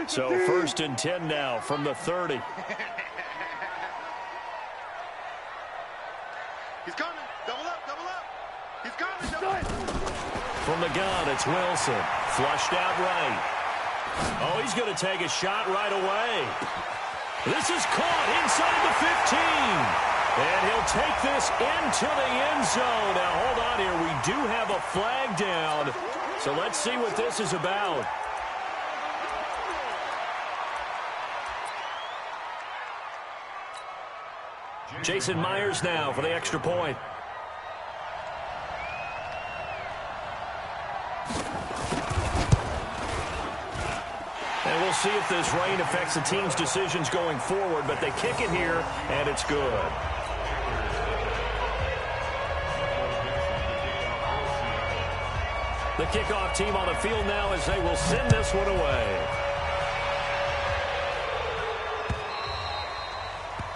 So 1st and 10 now from the 30. He's coming. Double up, double up. He's coming, double up. From the gun, it's Wilson. Flushed out right. Oh, he's going to take a shot right away. This is caught inside the 15. And he'll take this into the end zone. Now, hold on here. We do have a flag down. So let's see what this is about. Jason Myers now for the extra point. And we'll see if this rain affects the team's decisions going forward, but they kick it here, and it's good. The kickoff team on the field now as they will send this one away.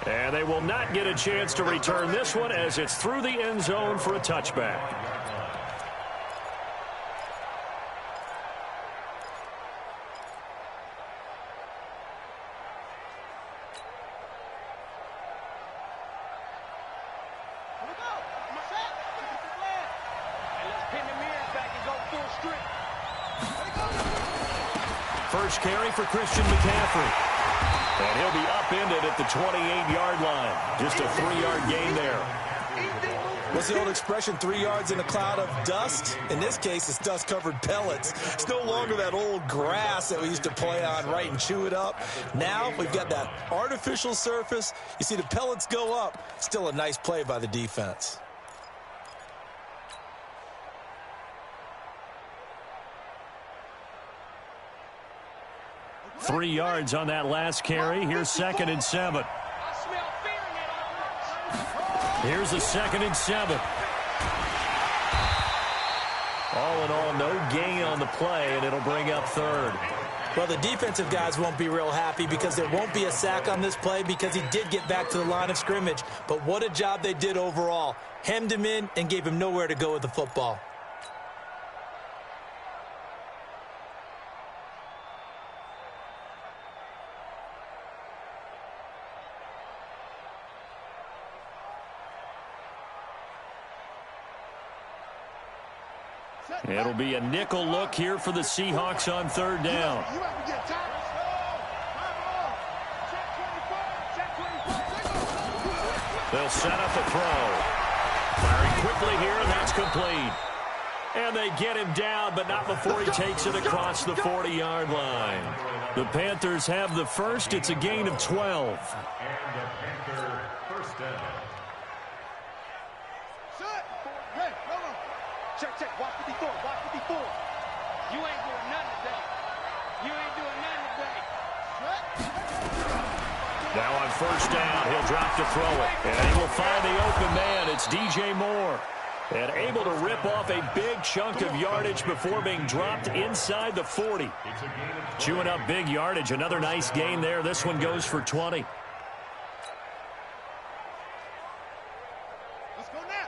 And they will not get a chance to return this one as it's through the end zone for a touchback. First carry for Christian McCaffrey. And he'll be upended at the 28-yard line. Just a 3-yard gain there. What's the old expression, 3 yards in a cloud of dust? In this case, it's dust-covered pellets. It's no longer that old grass that we used to play on, right, and chew it up. Now we've got that artificial surface. You see the pellets go up. Still a nice play by the defense. 3 yards on that last carry. Here's 2nd and 7. Here's a 2nd and 7. All in all, no gain on the play, and it'll bring up 3rd. Well, the defensive guys won't be real happy because there won't be a sack on this play because he did get back to the line of scrimmage. But what a job they did overall. Hemmed him in and gave him nowhere to go with the football. It'll be a nickel look here for the Seahawks on 3rd down. They'll set up a throw. Firing quickly here, and that's complete. And they get him down, but not before he takes it across the 40-yard line. The Panthers have the first. It's a gain of 12. And the Panther first down. Check. Watch 54. Watch 54. You ain't doing nothing today. You ain't doing nothing today. Now on 1st down, he'll drop to throw it. And he will find the open man. It's DJ Moore. And able to rip off a big chunk of yardage before being dropped inside the 40. Chewing up big yardage. Another nice gain there. This one goes for 20.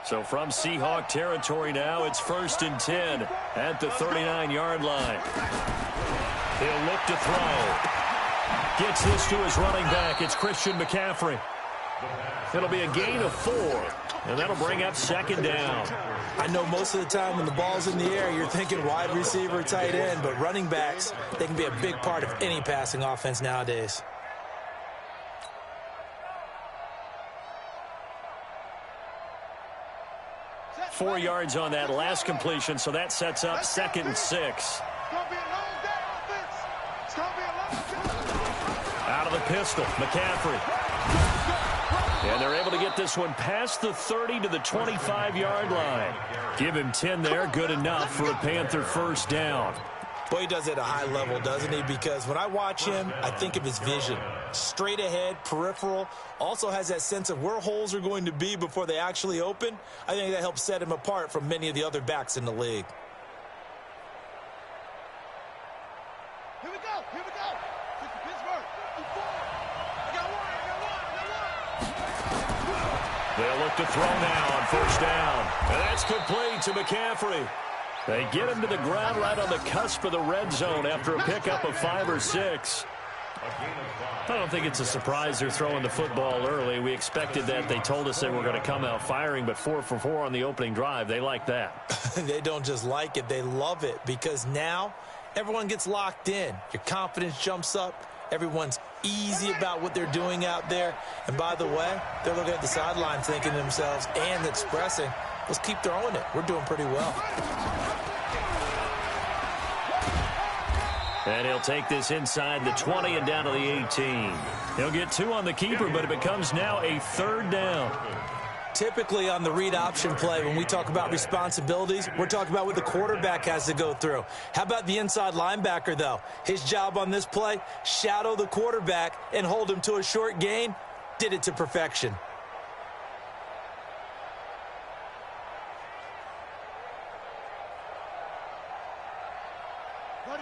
So from Seahawk territory now, it's 1st and 10 at the 39-yard line. He'll look to throw. Gets this to his running back. It's Christian McCaffrey. It'll be a gain of 4, and that'll bring up 2nd down. I know most of the time when the ball's in the air, you're thinking wide receiver, tight end, but running backs, they can be a big part of any passing offense nowadays. Four yards on that last completion, so that sets up 2nd and 6. Out of the pistol, McCaffrey. And they're able to get this one past the 30 to the 25-yard line. Give him 10 there, good enough for a Panther first down. Boy, he does it at a high level, doesn't he? Because when I watch him, I think of his vision. Straight ahead, peripheral. Also has that sense of where holes are going to be before they actually open. I think that helps set him apart from many of the other backs in the league. Here we go. Pittsburgh. I got one. They'll look to throw now on 1st down. And that's complete to McCaffrey. They get him to the ground right on the cusp of the red zone after a pickup of 5 or 6. I don't think it's a surprise they're throwing the football early. We expected that. They told us they were going to come out firing, but 4 for 4 on the opening drive. They like that. They don't just like it. They love it because now everyone gets locked in. Your confidence jumps up. Everyone's easy about what they're doing out there. And by the way, they're looking at the sideline thinking to themselves and expressing, let's keep throwing it. We're doing pretty well. And he'll take this inside the 20 and down to the 18. He'll get 2 on the keeper, but it becomes now a 3rd down. Typically on the read option play, when we talk about responsibilities, we're talking about what the quarterback has to go through. How about the inside linebacker, though? His job on this play, shadow the quarterback and hold him to a short gain. Did it to perfection.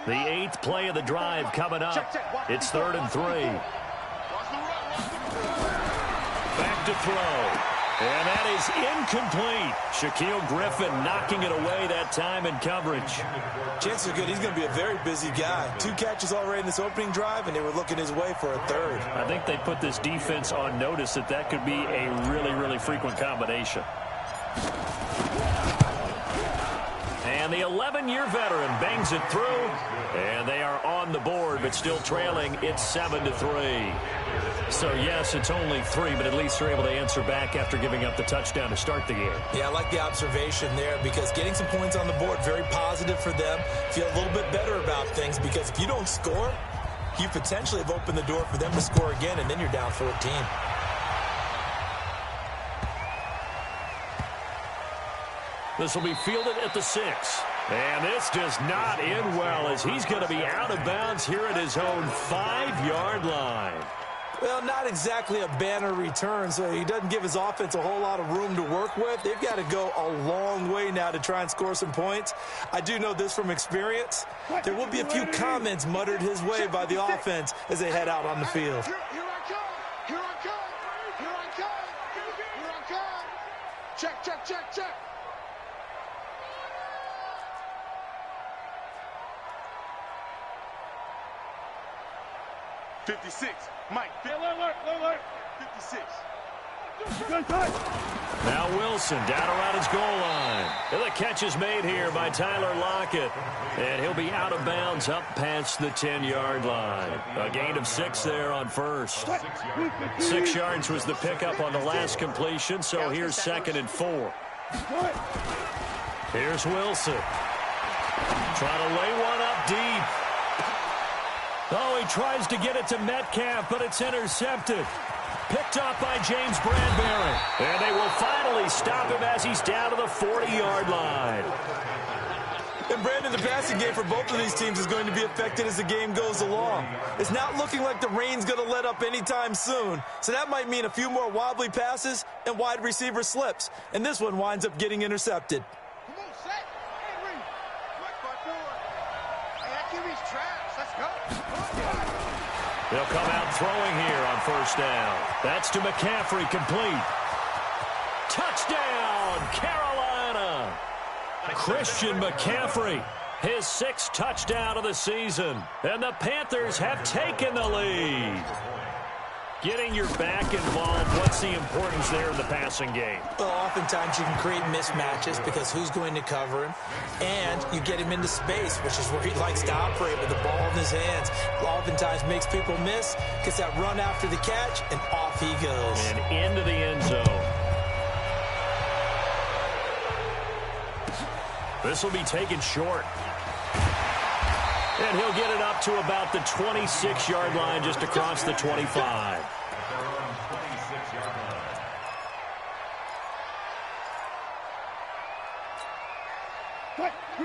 The 8th play of the drive coming up. It's 3rd and 3. Back to throw. And that is incomplete. Shaquille Griffin knocking it away that time in coverage. Chances are good he's going to be a very busy guy. 2 catches already in this opening drive, and they were looking his way for a 3rd. I think they put this defense on notice that could be a really, really frequent combination. And the 11-year veteran bangs it through. And they are on the board, but still trailing. It's 7-3. So, yes, it's only 3, but at least they're able to answer back after giving up the touchdown to start the game. Yeah, I like the observation there because getting some points on the board, very positive for them. Feel a little bit better about things because if you don't score, you potentially have opened the door for them to score again, and then you're down 14. This will be fielded at the 6. And this does not end well as he's going to be out of bounds here at his own 5-yard line. Well, not exactly a banner return, so he doesn't give his offense a whole lot of room to work with. They've got to go a long way now to try and score some points. I do know this from experience. There will be a few comments muttered his way by the offense as they head out on the field. Here I come. Here I come. Here I come. Here I come. Check, check, check, check. '56, Mike. Alert. 56. Now Wilson down around his goal line. And the catch is made here by Tyler Lockett. And he'll be out of bounds up past the 10-yard line. A gain of 6 there on first. 6 yards was the pickup on the last completion, so here's 2nd and 4. Here's Wilson. Trying to lay one up deep. Oh, he tries to get it to Metcalf, but it's intercepted. Picked up by James Bradbury. And they will finally stop him as he's down to the 40-yard line. And, Brandon, the passing game for both of these teams is going to be affected as the game goes along. It's not looking like the rain's going to let up anytime soon, so that might mean a few more wobbly passes and wide receiver slips. And this one winds up getting intercepted. Come on, set. Hey, Reed. Quick by 4. Hey, that QB's trash. Let's go. They'll come out throwing here on first down. That's to McCaffrey, complete. Touchdown, Carolina. Christian McCaffrey, his 6th touchdown of the season. And the Panthers have taken the lead. Getting your back involved, what's the importance there in the passing game? Well, oftentimes you can create mismatches because who's going to cover him, and you get him into space, which is where he likes to operate with the ball in his hands. Oftentimes makes people miss, gets that run after the catch, and off he goes. And into the end zone. This will be taken short. And he'll get it up to about the 26-yard line, just across the 25.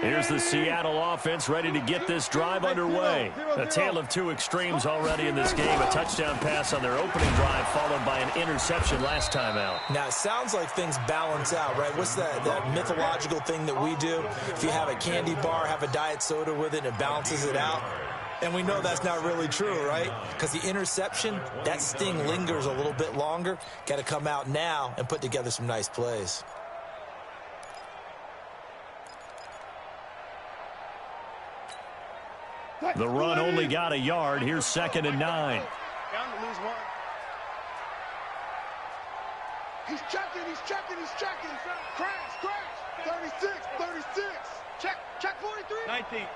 Here's the Seattle offense ready to get this drive underway. A tale of 2 extremes already in this game. A touchdown pass on their opening drive, followed by an interception last time out. Now, it sounds like things balance out, right? What's that mythological thing that we do? If you have a candy bar, have a diet soda with it, it balances it out. And we know that's not really true, right? Because the interception, that sting lingers a little bit longer. Got to come out now and put together some nice plays. The run only got a yard. Here's 2nd and 9. Down to lose one. He's checking. Crash. 36. Check 43. 19.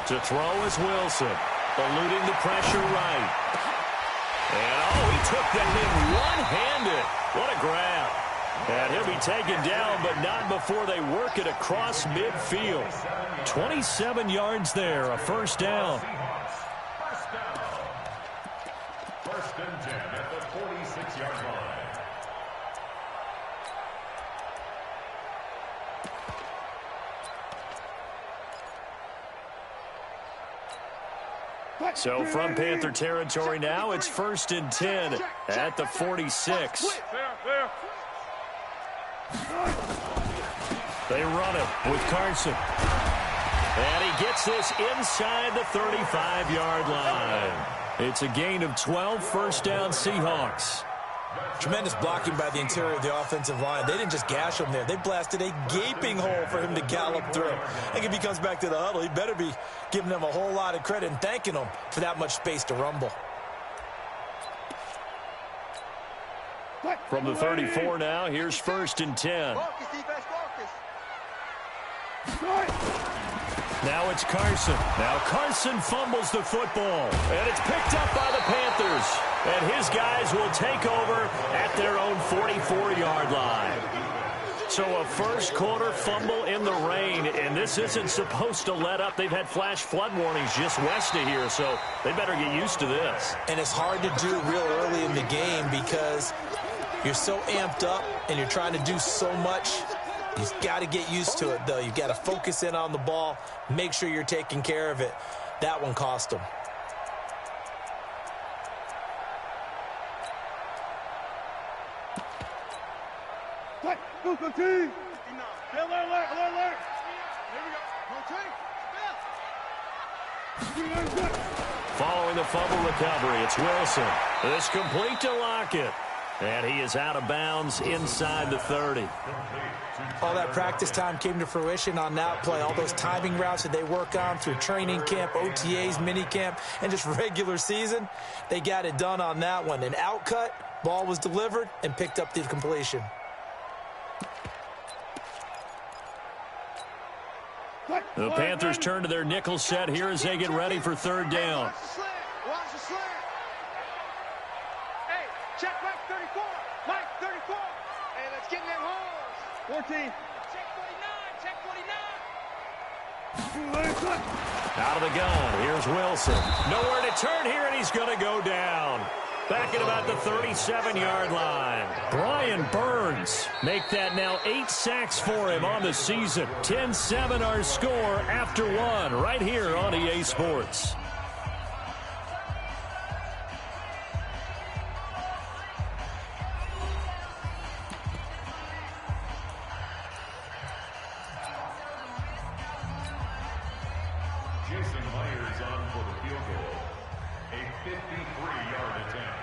To throw is Wilson, eluding the pressure right. And, he took that in one-handed. What a grab. And he'll be taken down, but not before they work it across midfield. 27 yards there, a first down. First and 10 at the 46-yard line. So from Panther territory now, it's 1st and 10 at the 46. They run it with Carson. And he gets this inside the 35-yard line. It's a gain of 12, first down Seahawks. Tremendous blocking by the interior of the offensive line. They didn't just gash him there. They blasted a gaping hole for him to gallop through. I think if he comes back to the huddle, he better be giving them a whole lot of credit and thanking them for that much space to rumble. From the 34 now, here's 1st and 10. Now it's Carson. Now Carson fumbles the football, and it's picked up by the Panthers. And his guys will take over at their own 44-yard line. So a first-quarter fumble in the rain, and this isn't supposed to let up. They've had flash flood warnings just west of here, so they better get used to this. And it's hard to do real early in the game because you're so amped up and you're trying to do so much. You've got to get used to it, though. You've got to focus in on the ball, make sure you're taking care of it. That one cost them. Go team! Alert! Here we go. Following the fumble recovery, it's Wilson. It's complete to Lockett. And he is out of bounds inside the 30. All that practice time came to fruition on that play. All those timing routes that they work on through training camp, OTAs, minicamp, and just regular season, they got it done on that one. An outcut, ball was delivered, and picked up the completion. The Panthers turn to their nickel set here as they get ready for 3rd down. Watch the slant. Hey, check Mike 34. Mike 34. Hey, let's get in them holes. 14. Check 49. Out of the gun, here's Wilson. Nowhere to turn here, and he's going to go down. Back at about the 37-yard line. Brian Burns make that now 8 sacks for him on the season. 10-7 our score after one right here on EA Sports. Jason Myers on for the field goal. A 53-yard attempt.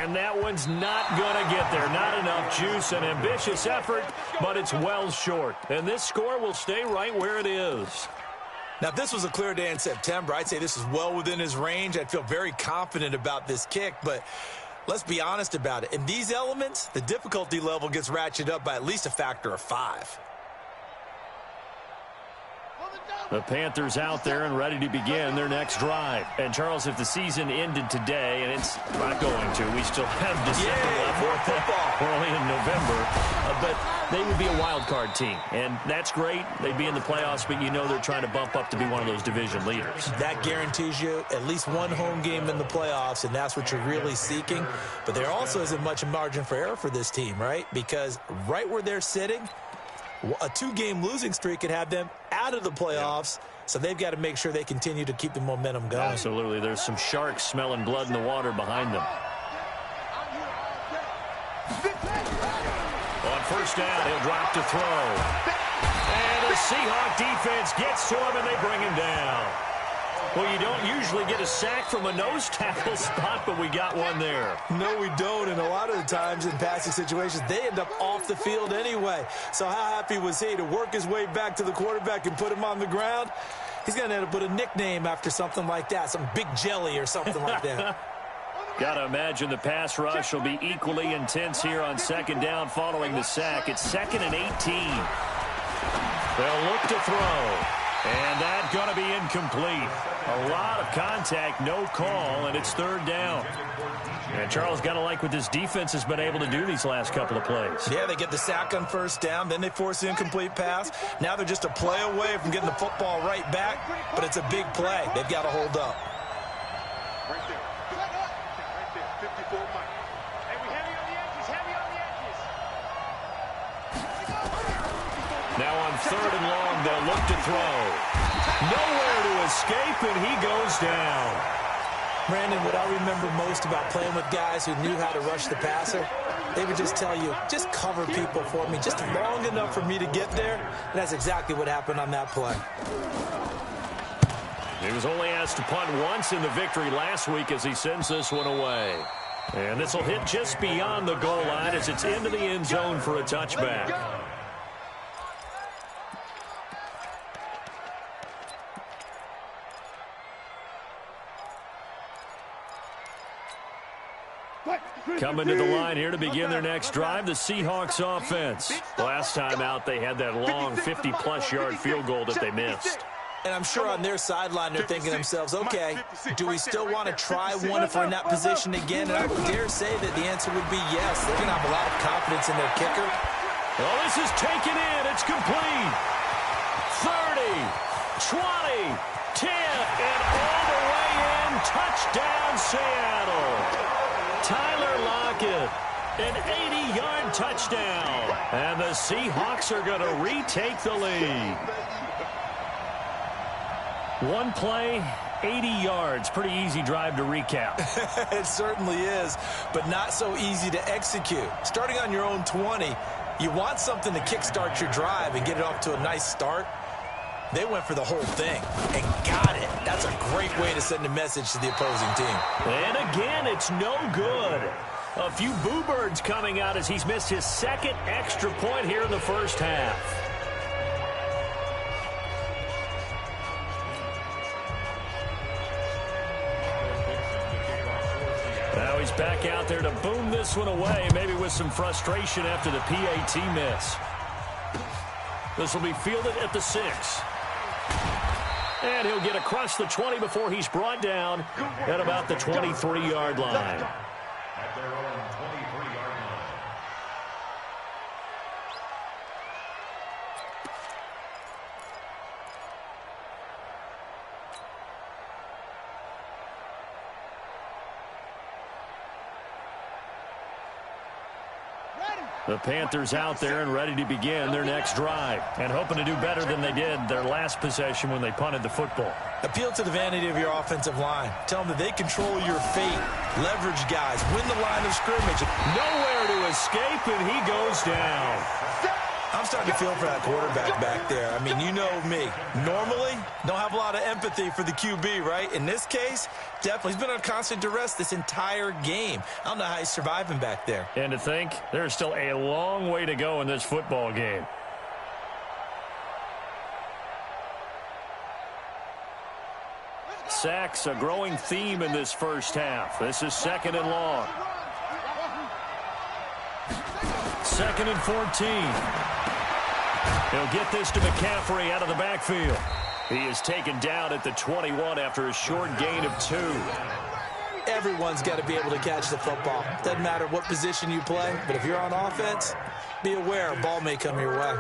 And that one's not going to get there. Not enough juice. An ambitious effort, but it's well short. And this score will stay right where it is. Now, if this was a clear day in September, I'd say this is well within his range. I'd feel very confident about this kick, but let's be honest about it. In these elements, the difficulty level gets ratcheted up by at least a factor of 5. The Panthers out there and ready to begin their next drive. And, Charles, if the season ended today, and it's not going to, we still have December left. More football. We're only in November. But they would be a wild card team. And that's great. They'd be in the playoffs, but you know they're trying to bump up to be one of those division leaders. That guarantees you at least one home game in the playoffs, and that's what you're really seeking. But there also isn't much margin for error for this team, right? Because right where they're sitting, a 2-game losing streak could have them out of the playoffs, so they've got to make sure they continue to keep the momentum going. Absolutely. There's some sharks smelling blood in the water behind them. On first down, he'll drop to throw. And the Seahawk defense gets to him, and they bring him down. Well, you don't usually get a sack from a nose tackle spot, but we got one there. No, we don't, and a lot of the times in passing situations, they end up off the field anyway. So how happy was he to work his way back to the quarterback and put him on the ground? He's going to end up with a nickname after something like that, some Big Jelly or something like that. Got to imagine the pass rush will be equally intense here on second down following the sack. It's 2nd and 18. They'll look to throw. And that's going to be incomplete. A lot of contact, no call, and it's 3rd down. And Charles, got to like what this defense has been able to do these last couple of plays. Yeah, they get the sack on 1st down, then they force the incomplete pass. Now they're just a play away from getting the football right back, but it's a big play. They've got to hold up. Right there. Right there. 54 Mike. Hey, we heavy on the edges, heavy on the edges. Now on 3rd and long, they'll look to throw. Nowhere to escape, and he goes down. Brandon, what I remember most about playing with guys who knew how to rush the passer, they would just tell you, just cover people for me, just long enough for me to get there. And that's exactly what happened on that play. He was only asked to punt once in the victory last week as he sends this one away. And this will hit just beyond the goal line as it's into the end zone for a touchback. Coming to the line here to begin their next drive, the Seahawks offense. Last time out, they had that long 50-plus yard field goal that they missed. And I'm sure on their sideline they're thinking to themselves, okay, do we still want to try one if we're in that position again? And I would dare say that the answer would be yes. They're going to have a lot of confidence in their kicker. Well, this is taken in. It's complete. 30, 20, 10, and all the way in. Touchdown, Seattle. Tyler Lockett, an 80-yard touchdown. And the Seahawks are going to retake the lead. One play, 80 yards. Pretty easy drive to recap. It certainly is, but not so easy to execute. Starting on your own 20, you want something to kickstart your drive and get it off to a nice start. They went for the whole thing and got it. That's a great way to send a message to the opposing team. And again, it's no good. A few boo birds coming out as he's missed his 2nd extra point here in the first half. Now he's back out there to boom this one away, maybe with some frustration after the PAT miss. This will be fielded at the 6. And he'll get across the 20 before he's brought down at about the 23-yard line. At their own 23-yard line. The Panthers out there and ready to begin their next drive and hoping to do better than they did their last possession when they punted the football. Appeal to the vanity of your offensive line. Tell them that they control your fate. Leverage guys. Win the line of scrimmage. Nowhere to escape, and he goes down. I'm starting to feel for that quarterback back there. I mean, you know me. Normally, don't have a lot of empathy for the QB, right? In this case, definitely. He's been on constant duress this entire game. I don't know how he's surviving back there. And to think, there's still a long way to go in this football game. Sacks, a growing theme in this first half. This is 2nd and long. 2nd and 14. He'll get this to McCaffrey out of the backfield. He is taken down at the 21 after a short gain of 2. Everyone's got to be able to catch the football. Doesn't matter what position you play, but if you're on offense, be aware a ball may come your way.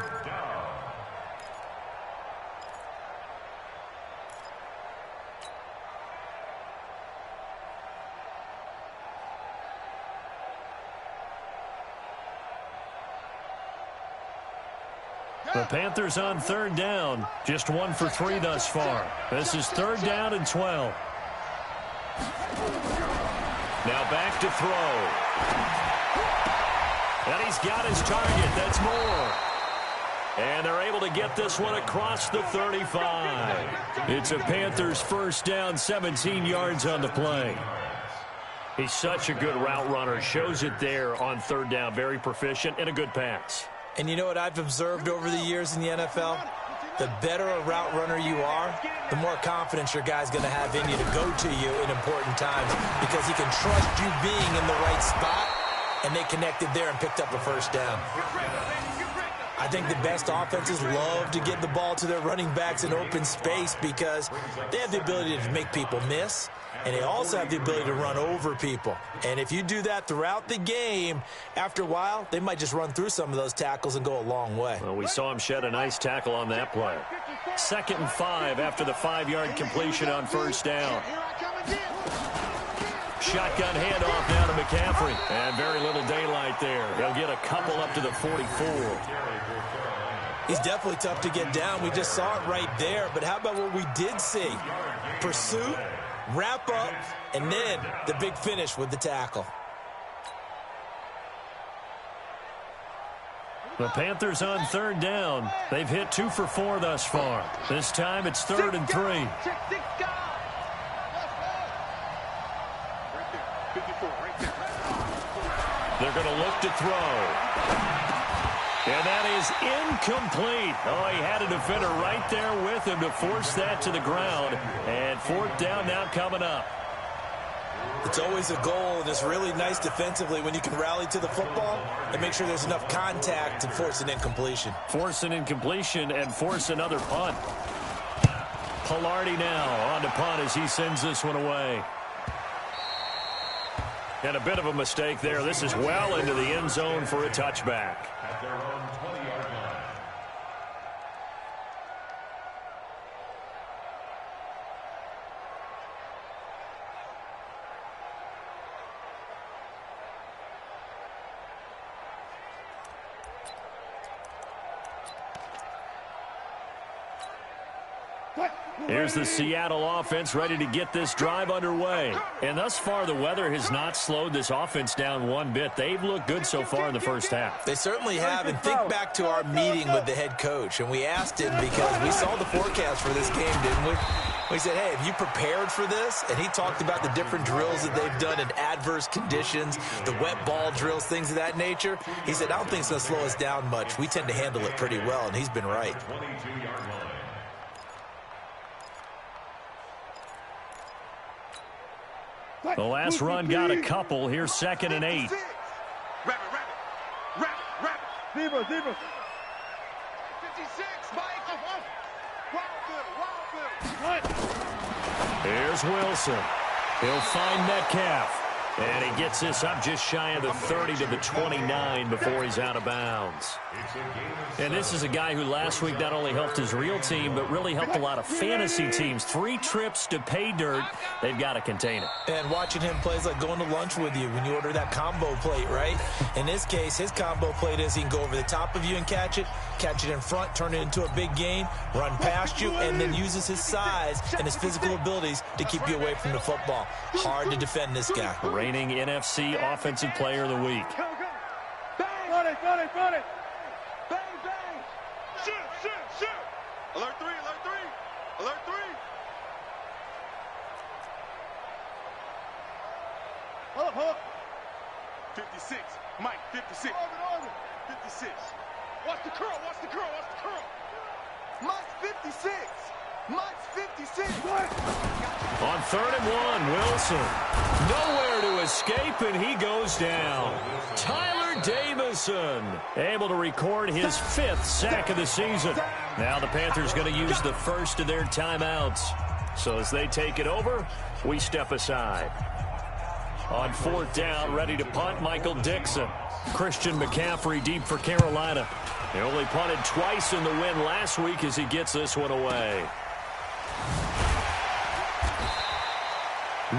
The Panthers on 3rd down. Just 1 for 3 thus far. This is 3rd down and 12. Now back to throw. And he's got his target. That's Moore. And they're able to get this one across the 35. It's a Panthers first down, 17 yards on the play. He's such a good route runner. Shows it there on third down. Very proficient and a good pass. And you know what I've observed over the years in the NFL? The better a route runner you are, the more confidence your guy's going to have in you to go to you in important times because he can trust you being in the right spot, and they connected there and picked up a first down. I think the best offenses love to get the ball to their running backs in open space because they have the ability to make people miss, and they also have the ability to run over people. And if you do that throughout the game, after a while, they might just run through some of those tackles and go a long way. Well, we saw him shed a nice tackle on that play. 2nd and 5 after the 5-yard completion on first down. Shotgun handoff now to McCaffrey. And very little daylight there. He'll get a couple up to the 44. He's definitely tough to get down. We just saw it right there. But how about what we did see? Pursuit, wrap up, and then the big finish with the tackle. The Panthers on third down. They've hit 2 for 4 thus far. This time it's 3rd and 3. They're going to look to throw. And that is incomplete. Oh, he had a defender right there with him to force that to the ground. And 4th down now coming up. It's always a goal, and it's really nice defensively when you can rally to the football and make sure there's enough contact to force an incompletion. Force an incompletion and force another punt. Pilardi now on to punt as he sends this one away. And a bit of a mistake there. This is well into the end zone for a touchback. At their own 20-yard line. Here's the Seattle offense ready to get this drive underway. And thus far, the weather has not slowed this offense down one bit. They've looked good so far in the first half. They certainly have. And think back to our meeting with the head coach. And we asked him because we saw the forecast for this game, didn't we? We said, hey, have you prepared for this? And he talked about the different drills that they've done in adverse conditions, the wet ball drills, things of that nature. He said, I don't think it's going to slow us down much. We tend to handle it pretty well, and he's been right. 22-yard line. The last run got a couple. Here's 2nd and 8. Zebra. 56, Mike. Wild Bill. Here's Wilson. He'll find Metcalf. And he gets this up just shy of the 30 to the 29 before he's out of bounds. And this is a guy who last week not only helped his real team, but really helped a lot of fantasy teams. 3 trips to pay dirt. They've got to contain it. And watching him play is like going to lunch with you when you order that combo plate, right? In this case, his combo plate is he can go over the top of you and catch it in front, turn it into a big gain, run past you, and then uses his size and his physical abilities to keep you away from the football. Hard to defend this guy. Reigning NFC Offensive Player of the Week. Run it. Bang, bang. Shoot. Alert 3. Hold up. 56. Mike, 56. Orbit. 56. Watch the curl. Mike's 56. On 3rd and 1, Wilson. Nowhere to escape, and he goes down. Tyler Davison able to record his 5th sack of the season. Now the Panthers going to use the first of their timeouts. So as they take it over, we step aside. On 4th down, ready to punt, Michael Dixon. Christian McCaffrey deep for Carolina. He only punted twice in the win last week as he gets this one away.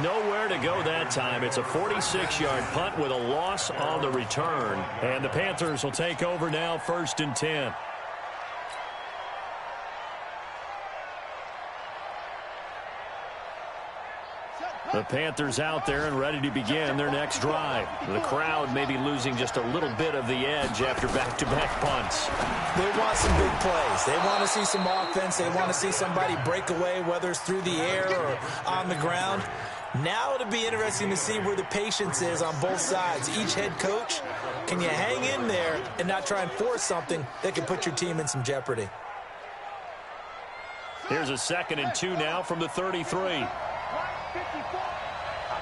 Nowhere to go that time. It's a 46-yard punt with a loss on the return. And the Panthers will take over now, 1st and 10. Set, The Panthers out there and ready to begin their next drive. The crowd may be losing just a little bit of the edge after back-to-back punts. They want some big plays. They want to see some offense. They want to see somebody break away, whether it's through the air or on the ground. Now it'll be interesting to see where the patience is on both sides. Each head coach, can you hang in there and not try and force something that can put your team in some jeopardy? Here's a 2nd and 2 now from the 33. I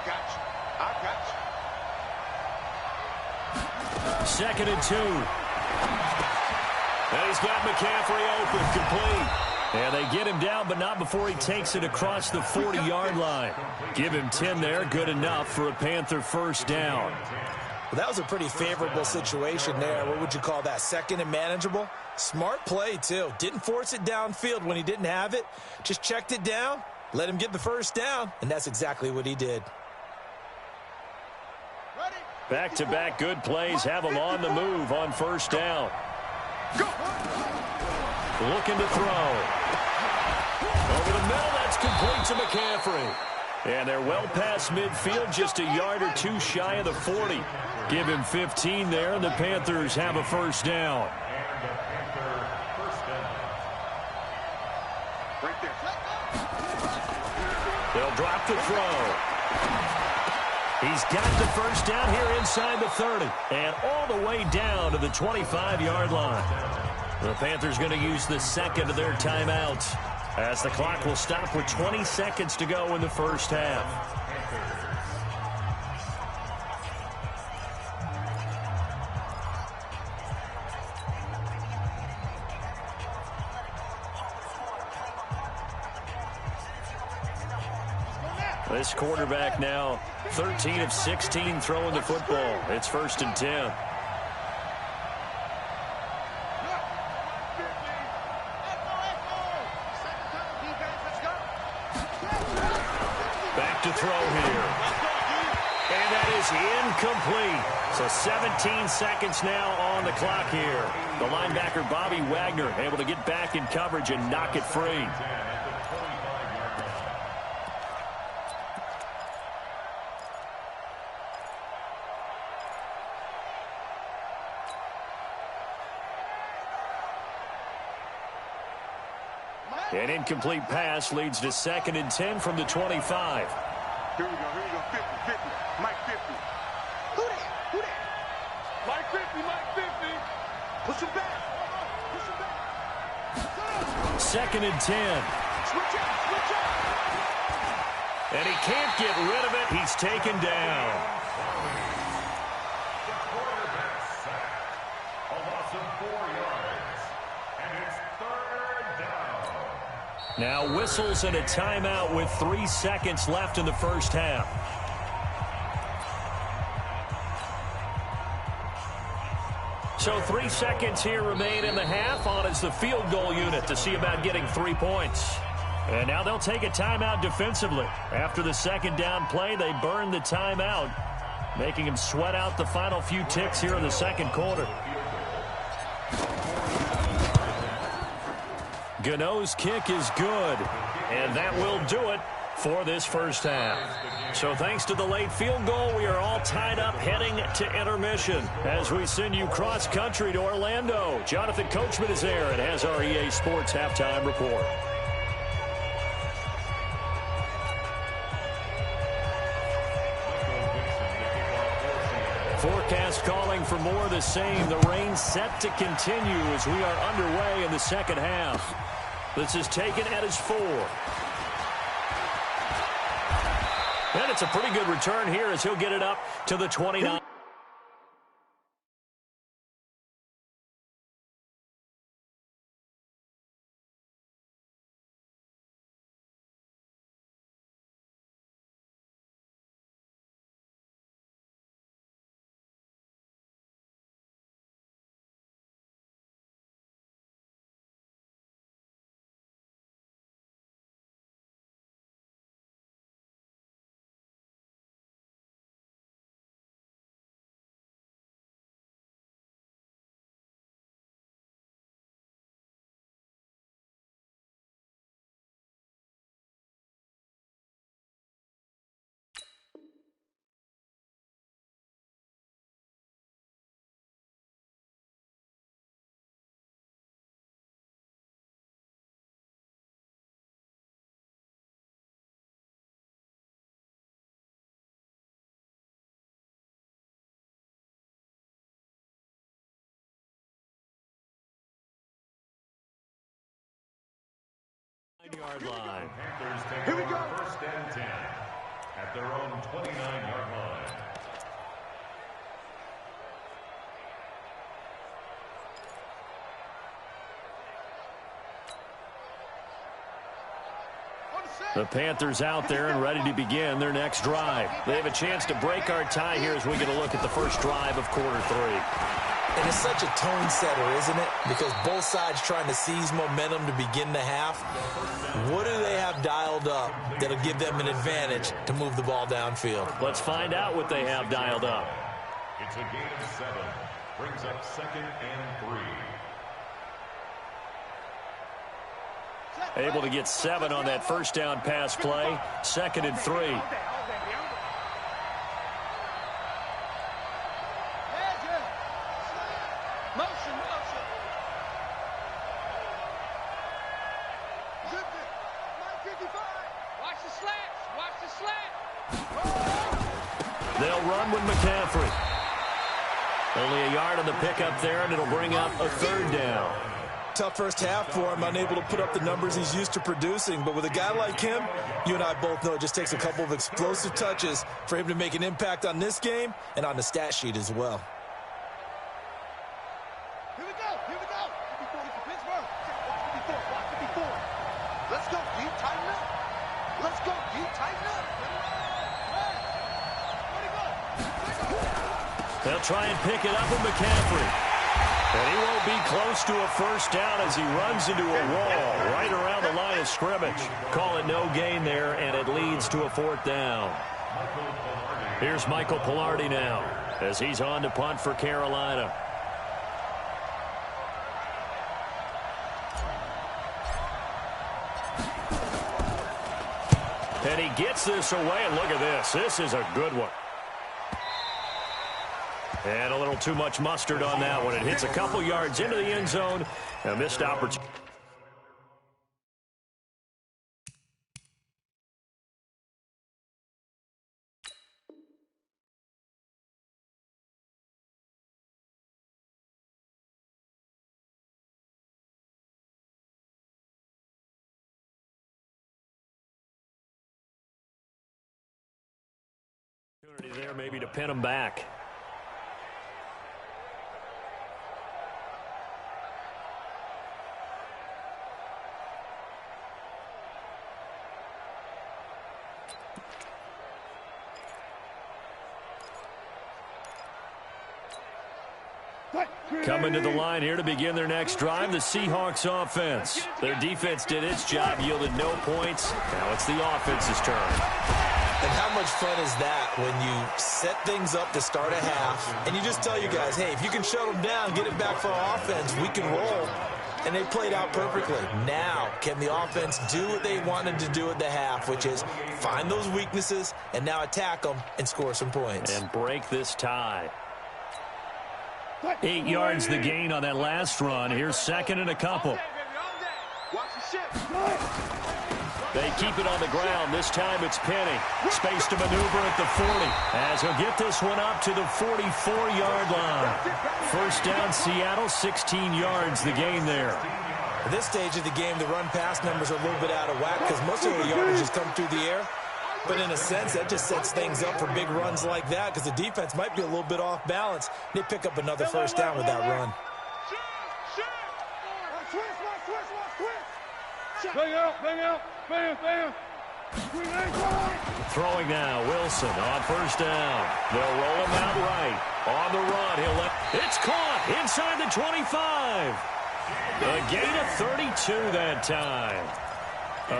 got you. I got you. 2nd and 2. And he's got McCaffrey open, complete. And they get him down, but not before he takes it across the 40-yard line. Give him 10 there, good enough for a Panther first down. Well, that was a pretty favorable situation there. What would you call that? 2nd and manageable? Smart play, too. Didn't force it downfield when he didn't have it. Just checked it down, let him get the first down, and that's exactly what he did. Back-to-back good plays have him on the move on first down. Looking to throw. Over the middle, that's complete to McCaffrey. And they're well past midfield, just a yard or two shy of the 40. Give him 15 there, and the Panthers have a first down. Right there. They'll drop the throw. He's got the first down here inside the 30. And all the way down to the 25-yard line. The Panthers going to use the 2nd of their timeouts, as the clock will stop with 20 seconds to go in the first half. This quarterback now 13 of 16 throwing the football. It's 1st and 10. Back to throw here. And that is incomplete. So 17 seconds now on the clock here. The linebacker Bobby Wagner able to get back in coverage and knock it free. An incomplete pass leads to 2nd and 10 from the 25. Here we go. Here we go. 50, 50. Mike 50. Who that? Who that? Mike 50. Mike 50. Push him back. Push him back. 2nd and 10. Switch out. Switch out. And he can't get rid of it. He's taken down. A loss of 4 yards. And it's 3rd down. Now whistles and a timeout with 3 seconds left in the first half. So 3 seconds here remain in the half. On is the field goal unit to see about getting 3 points. And now they'll take a timeout defensively. After the 2nd down play, they burn the timeout, making him sweat out the final few ticks here in the 2nd quarter. Gano's kick is good, and that will do it for this first half. So thanks to the late field goal, we are all tied up heading to intermission as we send you cross-country to Orlando. Jonathan Coachman is there and has our EA Sports halftime report. Forecast calling for more of the same. The rain set to continue as we are underway in the second half. This is taken at his 4. And it's a pretty good return here as he'll get it up to the 29. Yard line. Panthers take over 1st and 10 at their own 29-yard line. The Panthers out there and ready to begin their next drive. They have a chance to break our tie here as we get a look at the first drive of quarter 3. And it's such a tone setter, isn't it? Because both sides trying to seize momentum to begin the half. What do they have dialed up that'll give them an advantage to move the ball downfield? Let's find out what they have dialed up. It's a gain of 7. Brings up 2nd and 3. Able to get 7 on that first down pass play. 2nd and 3. Motion, motion. Zip it. 955. Watch the slants. Watch the slant. They'll run with McCaffrey. Only a yard on the pickup there, and it'll bring up a 3rd down. Tough first half for him, unable to put up the numbers he's used to producing. But with a guy like him, you and I both know it just takes a couple of explosive touches for him to make an impact on this game and on the stat sheet as well. Here we go. 54 for Pittsburgh. Watch 54. Let's go, D. Tighten up. Let's go, D. Tighten up. They'll try and pick it up with McCaffrey. And he won't be close to a first down as he runs into a wall right around the line of scrimmage. Call it no gain there, and it leads to a 4th down. Here's Michael Pilardi now as he's on to punt for Carolina. And he gets this away, and look at this. This is a good one. And a little too much mustard on that one. It hits a couple yards into the end zone. A missed opportunity. There maybe to pin him back. Coming to the line here to begin their next drive, the Seahawks offense. Their defense did its job, yielded no points. Now it's the offense's turn. And how much fun is that when you set things up to start a half and you just tell you guys, hey, if you can shut them down, get it back for our offense, we can roll. And they played out perfectly. Now, can the offense do what they wanted to do at the half, which is find those weaknesses and now attack them and score some points. And break this tie. 8 yards the gain on that last run. Here's 2nd and a couple. They keep it on the ground. This time it's Penny. Space to maneuver at the 40. As he'll get this one up to the 44-yard line. First down, Seattle, 16 yards the gain there. At this stage of the game, the run-pass numbers are a little bit out of whack because most of the yardage has come through the air. But in a sense, that just sets things up for big runs like that because the defense might be a little bit off balance. They pick up another first down with that run. Bang out. Bam. Throwing now, Wilson on first down. They'll roll him out right. On the run, he'll let... It's caught inside the 25. A gain of 32 that time.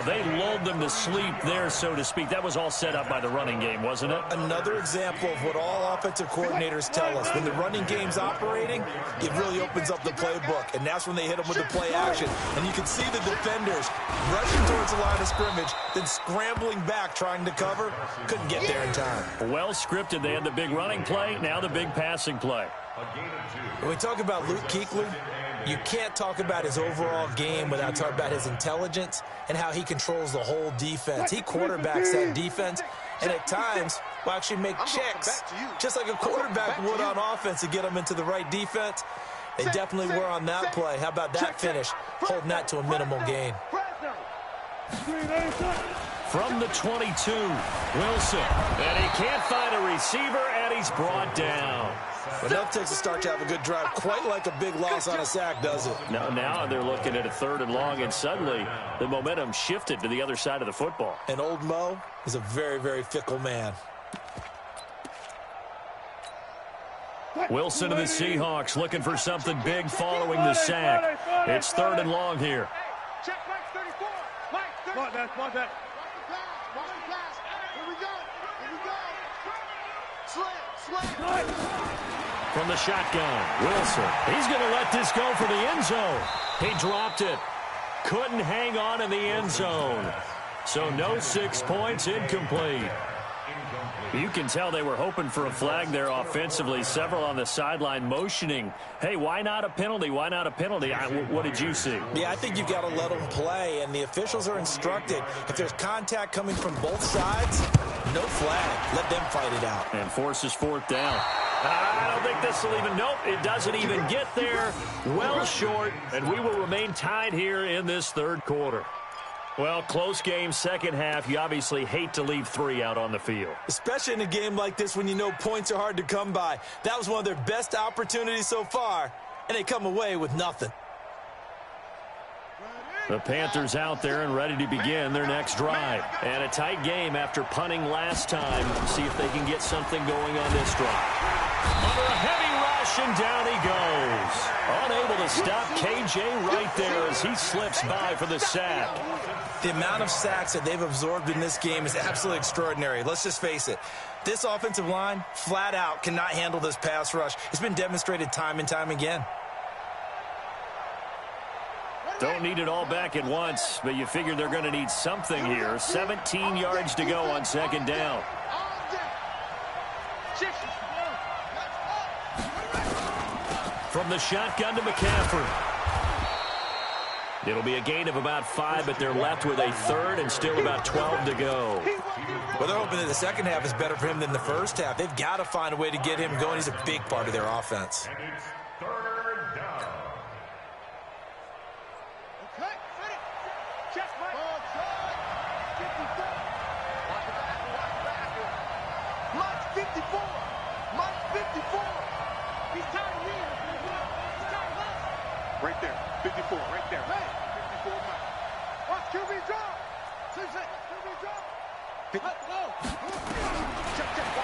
They lulled them to sleep there, so to speak. That was all set up by the running game, wasn't it? Another example of what all offensive coordinators tell us. When the running game's operating, it really opens up the playbook, and that's when they hit them with the play action. And you can see the defenders rushing towards the line of scrimmage, then scrambling back, trying to cover. Couldn't get there in time. Well scripted. They had the big running play, now the big passing play. When we talk about Luke Kuechly, you can't talk about his overall game without talking about his intelligence and how he controls the whole defense. He quarterbacks that defense, and at times will actually make checks, just like a quarterback would on offense to get them into the right defense. They definitely were on that play. How about that finish, holding that to a minimal gain. From the 22, Wilson. And he can't find a receiver, and he's brought down. But that takes a start to have a good drive, quite like a big loss on a sack, does it? Now they're looking at a 3rd and long, and suddenly the momentum shifted to the other side of the football. And old Mo is a very, very fickle man. Wilson and the Seahawks looking for something big following the sack. It's 3rd and long here. Check Mike 34. Mike 34. Come on, man. Come on, man. Here we go. Here we go. Slam. From the shotgun, Wilson. He's going to let this go for the end zone. He dropped it. Couldn't hang on in the end zone. So no 6 points, incomplete. You can tell they were hoping for a flag there offensively. Several on the sideline motioning, hey, why not a penalty? Why not a penalty? What did you see? Yeah, I think you've got to let them play, and the officials are instructed. If there's contact coming from both sides, no flag. Let them fight it out. And forces 4th down. I don't think this will even, nope, it doesn't even get there. Well short, and we will remain tied here in this 3rd quarter. Well, close game, second half. You obviously hate to leave 3 out on the field. Especially in a game like this when you know points are hard to come by. That was one of their best opportunities so far, and they come away with nothing. The Panthers out there and ready to begin their next drive. And a tight game after punting last time. See if they can get something going on this drive. Under a heavy rush, and down he goes. Unable to stop KJ right there as he slips by for the sack. The amount of sacks that they've absorbed in this game is absolutely extraordinary. Let's just face it. This offensive line, flat out, cannot handle this pass rush. It's been demonstrated time and time again. Don't need it all back at once, but you figure they're going to need something here. 17 yards to go on 2nd down. From the shotgun to McCaffrey. It'll be a gain of about 5, but they're left with a 3rd and still about 12 to go. Well, they're hoping that the second half is better for him than the first half. They've got to find a way to get him going. He's a big part of their offense. And it's 3rd down. Okay, ready. Check, Mike. 54. Mike 54. Mike 54. He's tired of me. He's tired of us. Right there. 54, right there. Hey. 54 Mike. Watch QB drop. QB drop. Let's go.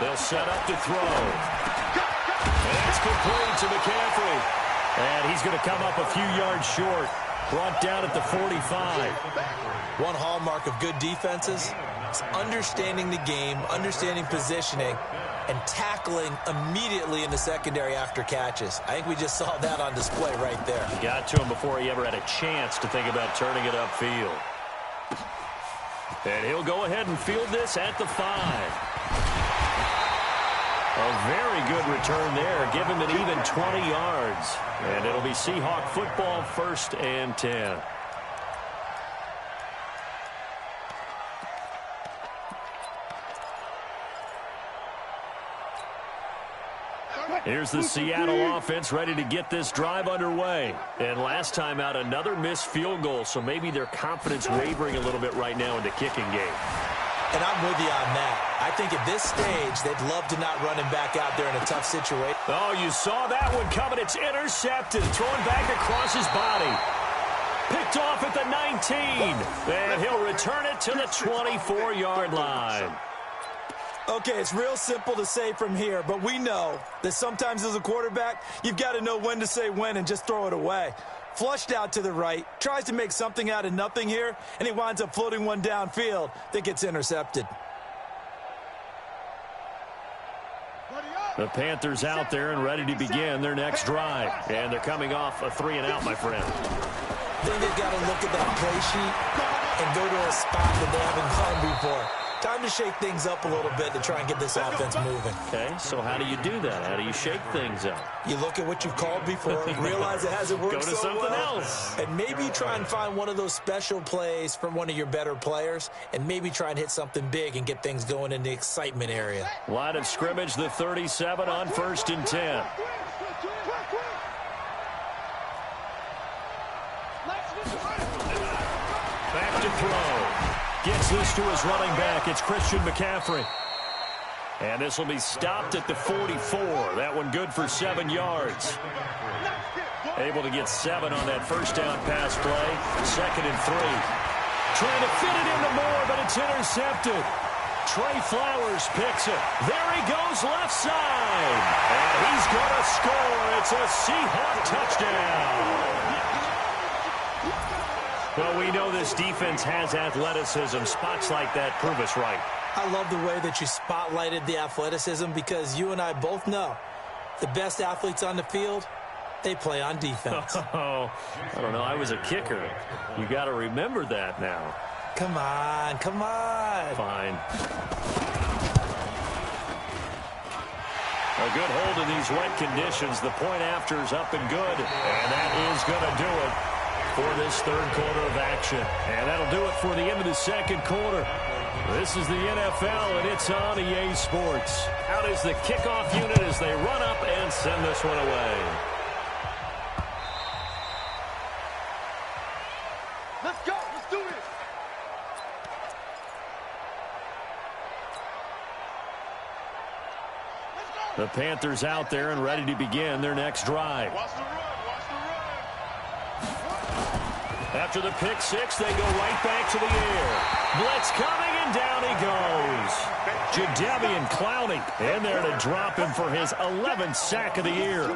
They'll set up to throw. And it's complete to McCaffrey. And he's going to come up a few yards short. Brought down at the 45. One hallmark of good defenses is understanding the game, understanding positioning, and tackling immediately in the secondary after catches. I think we just saw that on display right there. He got to him before he ever had a chance to think about turning it upfield. And he'll go ahead and field this at the 5. A very good return there. Give him an even 20 yards. And it'll be Seahawk football, 1st and 10. Here's the Seattle offense ready to get this drive underway. And last time out, another missed field goal, so maybe their confidence wavering a little bit right now in the kicking game. And I'm with you on that. I think at this stage, they'd love to not run him back out there in a tough situation. Oh, you saw that one coming. It's intercepted. Thrown back across his body. Picked off at the 19. And he'll return it to the 24-yard line. Okay, it's real simple to say from here, but we know that sometimes as a quarterback, you've got to know when to say when and just throw it away. Flushed out to the right, tries to make something out of nothing here, and he winds up floating one downfield that gets intercepted. The Panthers out there and ready to begin their next drive. And they're coming off a 3-and-out, my friend. I think they've got to look at that play sheet and go to a spot that they haven't gone before. Time to shake things up a little bit to try and get this offense moving. Okay, so how do you do that? How do you shake things up? You look at what you've called before, realize it hasn't worked Go to so something well, else. and maybe try and find one of those special plays from one of your better players, and maybe try and hit something big and get things going in the excitement area. Line of scrimmage, the 37 on 1st and 10. Back to to throw. Gets this to his running back. It's Christian McCaffrey. And this will be stopped at the 44. That one good for 7 yards. Able to get 7 on that first down pass play. 2nd and 3. Trying to fit it into Moore, but it's intercepted. Trey Flowers picks it. There he goes left side. And he's going to score. It's a Seahawk touchdown. Well, we know this defense has athleticism. Spots like that prove us right. I love the way that you spotlighted the athleticism because you and I both know the best athletes on the field, they play on defense. Oh, I don't know. I was a kicker. You got to remember that now. Come on, come on. Fine. A good hold in these wet conditions. The point after is up and good. And that is going to do it for this third quarter of action. And that'll do it for the end of the second quarter. This is the NFL, and it's on EA Sports. Out is the kickoff unit as they run up and send this one away. Let's go. Let's do this. Let's go. The Panthers out there and ready to begin their next drive. Watch the run. Watch the run. After the pick six, they go right back to the air. Blitz coming, and down he goes. Jadeveon Clowney in there to drop him for his 11th sack of the year.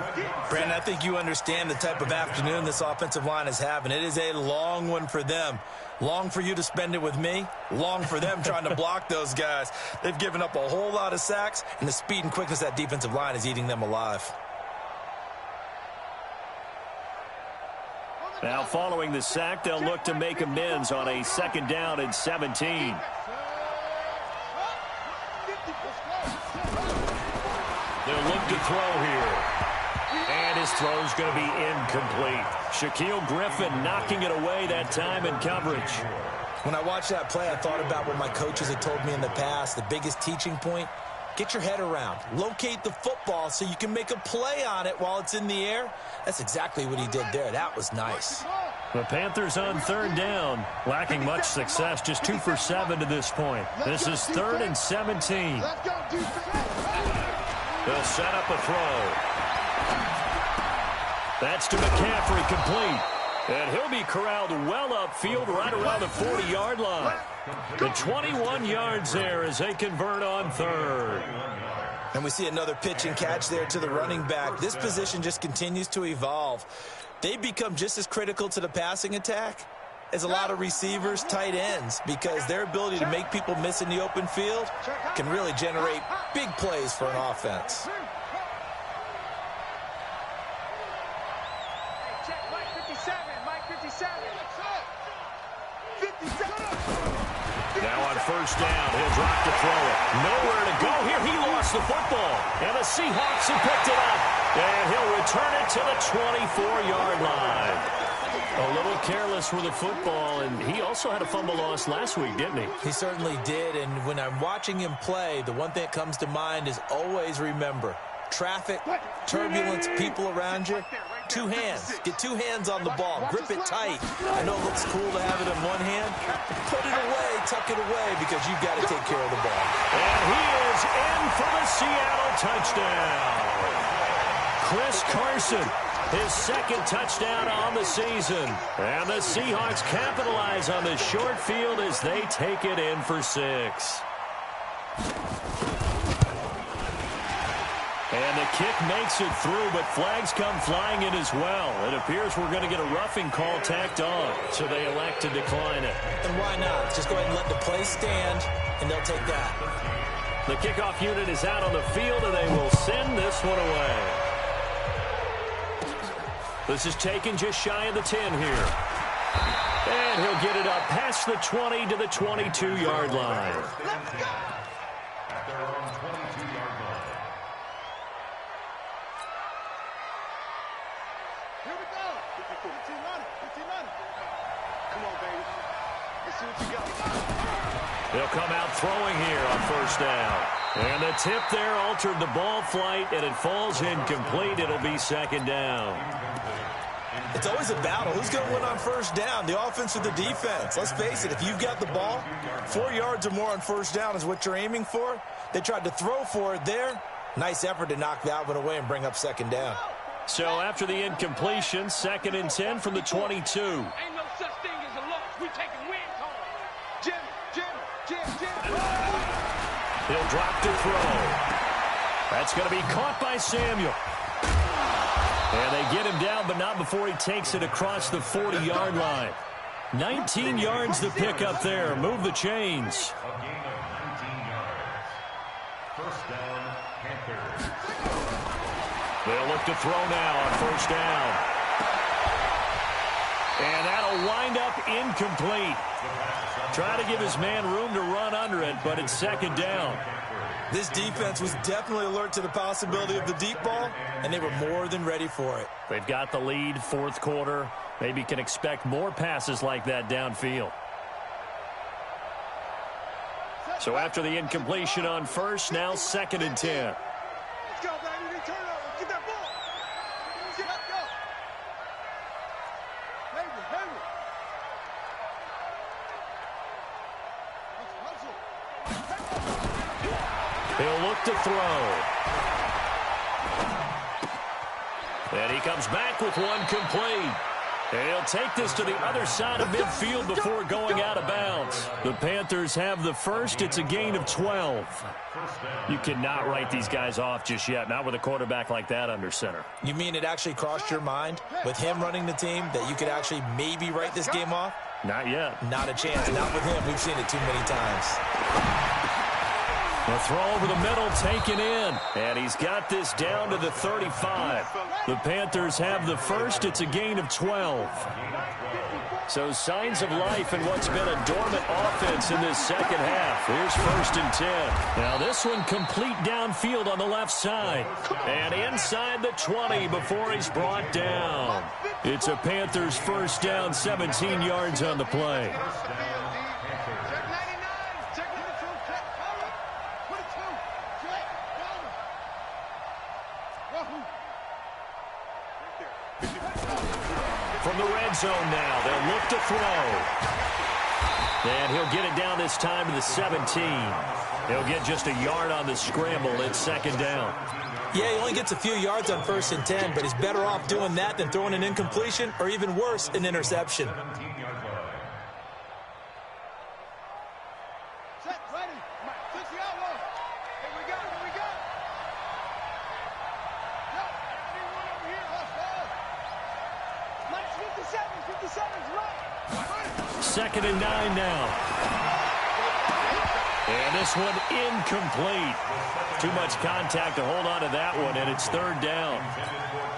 Brandon, I think you understand the type of afternoon this offensive line is having. It is a long one for them. Long for you to spend it with me. Long for them trying to block those guys. They've given up a whole lot of sacks, and the speed and quickness of that defensive line is eating them alive. Now, following the sack, they'll look to make amends on a 2nd down and 17. They'll look to throw here. And his throw's going to be incomplete. Shaquille Griffin knocking it away that time in coverage. When I watched that play, I thought about what my coaches had told me in the past. The biggest teaching point, get your head around. Locate the football so you can make a play on it while it's in the air. That's exactly what he did there. That was nice. The Panthers on 3rd down. Lacking much success, just 2 for 7 to this point. This is 3rd and 17. They'll set up a throw. That's to McCaffrey, complete. And he'll be corralled well upfield right around the 40-yard line. The 21 yards there as they convert on 3rd. And we see another pitch and catch there to the running back. This position just continues to evolve. They become just as critical to the passing attack as a lot of receivers, tight ends, because their ability to make people miss in the open field can really generate big plays for an offense. Now on 1st down, he'll drop to throw it. Nowhere to go here. He lost the football. And the Seahawks have picked it up. And he'll return it to the 24-yard line. A little careless with the football, and he also had a fumble loss last week, didn't he? He certainly did, and when I'm watching him play, the one thing that comes to mind is always remember, traffic, turbulence, people around you, 2 hands. Get 2 hands on the ball. Grip it tight. I know it looks cool to have it in one hand. Put it away, tuck it away, because you've got to take care of the ball. And he is in for the Seattle touchdown. Chris Carson, his 2nd touchdown on the season. And the Seahawks capitalize on the short field as they take it in for 6. And the kick makes it through, but flags come flying in as well. It appears we're going to get a roughing call tacked on, so they elect to decline it. And why not? Just go ahead and let the play stand, and they'll take that. The kickoff unit is out on the field, and they will send this one away. This is taken just shy of the 10 here. And he'll get it up past the 20 to the 22-yard line. Let's go. At their own 22-yard line. Here we go. 15-money. Come on, baby. Let's see what you got. They'll come out throwing here on 1st down. And the tip there altered the ball flight, and it falls incomplete. It'll be 2nd down. It's always a battle. Who's going to win on first down, the offense or the defense? Let's face it, if you've got the ball, 4 yards or more on first down is what you're aiming for. They tried to throw for it there. Nice effort to knock that one away and bring up second down. So after the incompletion, 2nd and 10 from the 22. Ain't no such thing as a loss. We taking wins home. Jim. He'll drop to throw. That's going to be caught by Samuel. And they get him down, but not before he takes it across the 40-yard line. 19 yards to pick up there. Move the chains. A gain of 19 yards. First down, Panthers. They'll look to throw now on first down. And that'll wind up incomplete. Try to give his man room to run under it, but it's second down. This defense was definitely alert to the possibility of the deep ball, and they were more than ready for it. They've got the lead, 4th quarter. Maybe can expect more passes like that downfield. So after the incompletion on first, now 2nd and 10. Let's go, baby. Turn over. Get that ball. Get up, go. Baby. He'll look to throw. And he comes back with one complete. And he'll take this to the other side of midfield before going out of bounds. The Panthers have the first. It's a gain of 12. You cannot write these guys off just yet, not with a quarterback like that under center. You mean it actually crossed your mind with him running the team that you could actually maybe write this game off? Not yet. Not a chance. Not with him. We've seen it too many times. The throw over the middle taken in. And he's got this down to the 35. The Panthers have the first. It's a gain of 12. So signs of life in what's been a dormant offense in this second half. Here's 1st and 10. Now this one complete downfield on the left side. And inside the 20 before he's brought down. It's a Panthers first down, 17 yards on the play. From the red zone now, they'll look to throw. And he'll get it down this time to the 17. He'll get just a yard on the scramble. It's second down. Yeah, he only gets a few yards on 1st and 10, but he's better off doing that than throwing an incompletion or even worse, an interception. Set, ready. Switch the outlaw. Here we go. Yo, anyone over here? Let's go. Mike's 57's right. 2nd and 9 now. And this one incomplete. Too much contact to hold on to that one, and it's 3rd down.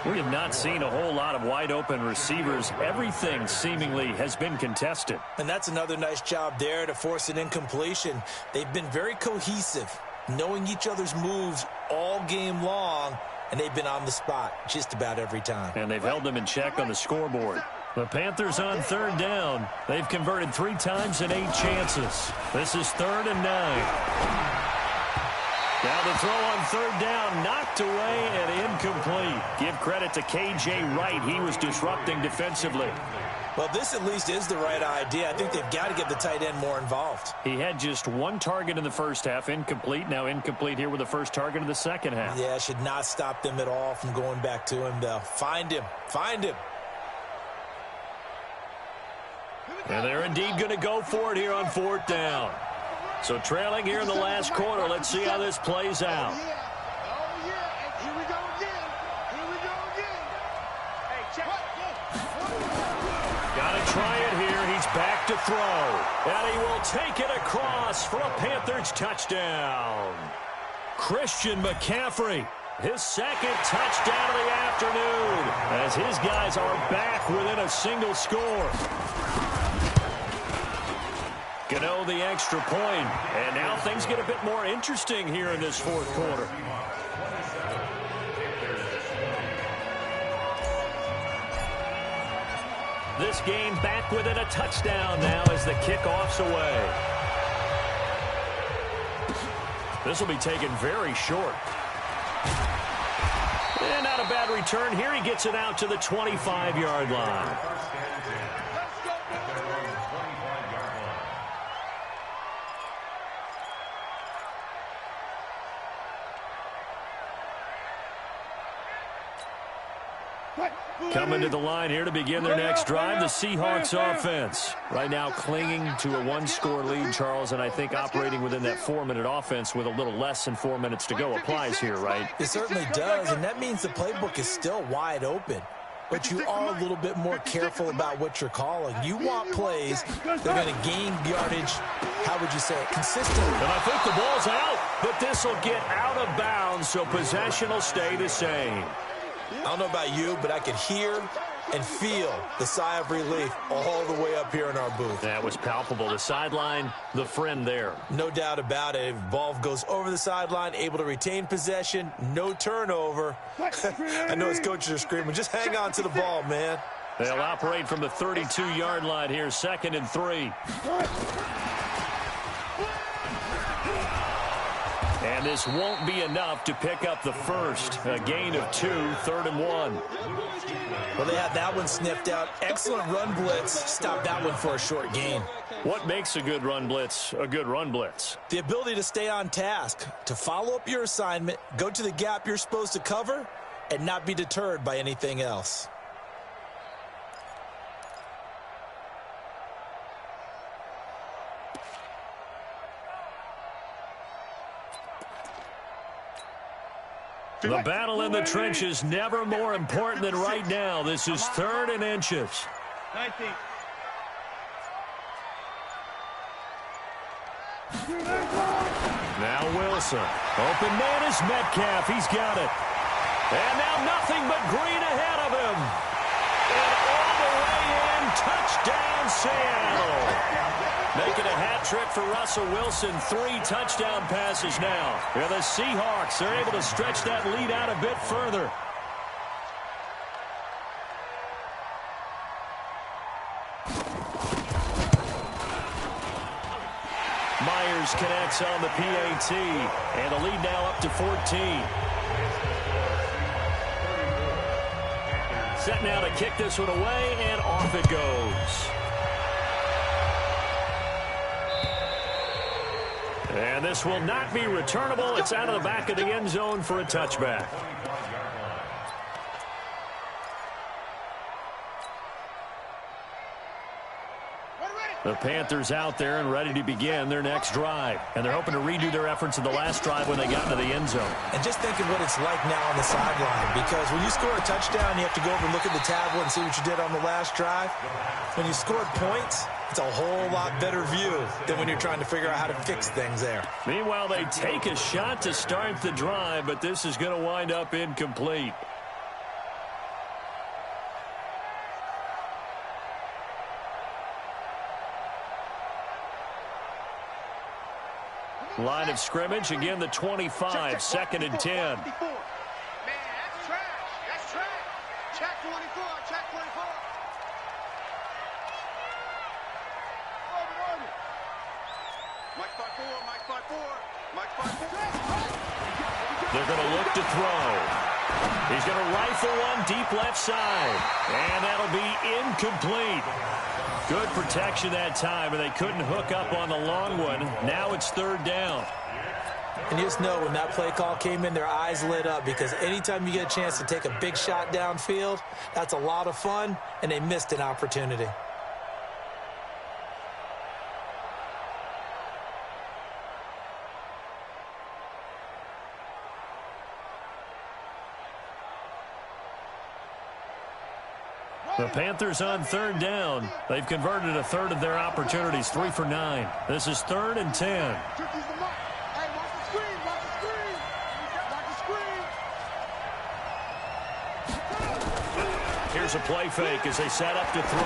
We have not seen a whole lot of wide-open receivers. Everything seemingly has been contested. And that's another nice job there to force an incompletion. They've been very cohesive, knowing each other's moves all game long, and they've been on the spot just about every time. And they've held them in check on the scoreboard. The Panthers on 3rd down. They've converted 3 times in 8 chances. This is 3rd and 9. Now the throw on 3rd down, knocked away and incomplete. Give credit to K.J. Wright. He was disrupting defensively. Well, this at least is the right idea. I think they've got to get the tight end more involved. He had just 1 target in the first half, incomplete. Now incomplete here with the first target of the second half. Yeah, should not stop them at all from going back to him, though. Find him. And they're indeed going to go for it here on 4th down. So trailing here in the last quarter. Let's see how this plays out. Oh, yeah. And here we go again. Hey, check. Got to try it here. He's back to throw. And he will take it across for a Panthers touchdown. Christian McCaffrey, his 2nd touchdown of the afternoon, as his guys are back within a single score. Gano the extra point, and now things get a bit more interesting here in this 4th quarter. This game back within a touchdown now as the kickoff's away. This will be taken very short. And out of a bad return here. He gets it out to the 25-yard line. Coming to the line here to begin their next drive, the Seahawks offense. Right now clinging to a one-score lead, Charles, and I think operating within that 4-minute offense with a little less than 4 minutes to go applies here, right? It certainly does, and that means the playbook is still wide open. But you are a little bit more careful about what you're calling. You want plays that are going to gain yardage, how would you say it, consistently. And I think the ball's out, but this will get out of bounds, so possession will stay the same. I don't know about you, but I could hear and feel the sigh of relief all the way up here in our booth. That was palpable. The sideline, the friend there. No doubt about it. If ball goes over the sideline, able to retain possession, no turnover. I know his coaches are screaming, just hang on to the ball, man. They'll operate from the 32-yard line here, 2nd and 3. And this won't be enough to pick up the first. A gain of 2, 3rd and 1. Well, they had that one sniffed out. Excellent run blitz. Stop that one for a short gain. What makes a good run blitz a good run blitz? The ability to stay on task, to follow up your assignment, go to the gap you're supposed to cover, and not be deterred by anything else. The battle in the trenches never more important than right now. This is 3rd and inches. 19. Now Wilson. Open man is Metcalf. He's got it. And now nothing but green ahead of him. And all the way in. Touchdown, Seattle. Making a hat trick for Russell Wilson. 3 touchdown passes now. And the Seahawks are able to stretch that lead out a bit further. Myers connects on the PAT. And the lead now up to 14. Set now to kick this one away, and off it goes. And this will not be returnable. It's out of the back of the end zone for a touchback. The Panthers out there and ready to begin their next drive. And they're hoping to redo their efforts in the last drive when they got into the end zone. And just think of what it's like now on the sideline. Because when you score a touchdown, you have to go over and look at the tablet and see what you did on the last drive. When you scored points, it's a whole lot better view than when you're trying to figure out how to fix things there. Meanwhile, they take a shot to start the drive, but this is going to wind up incomplete. Line of scrimmage, again the 25, 2nd and 10. Man, that's trash. That's trash. Check 24. Check 24. Mike 5-4. Mike 5-4. Mike 5-4. They're going to look to throw. He's going to rifle one deep left side. And that'll be incomplete. Good protection that time, and they couldn't hook up on the long one. Now it's 3rd down. And you just know when that play call came in, their eyes lit up, because anytime you get a chance to take a big shot downfield, that's a lot of fun, and they missed an opportunity. The Panthers on 3rd down. They've converted a third of their opportunities, 3 for 9. This is 3rd and 10. Hey, watch the screen. Watch the screen. Watch the screen. Here's a play fake as they set up to throw.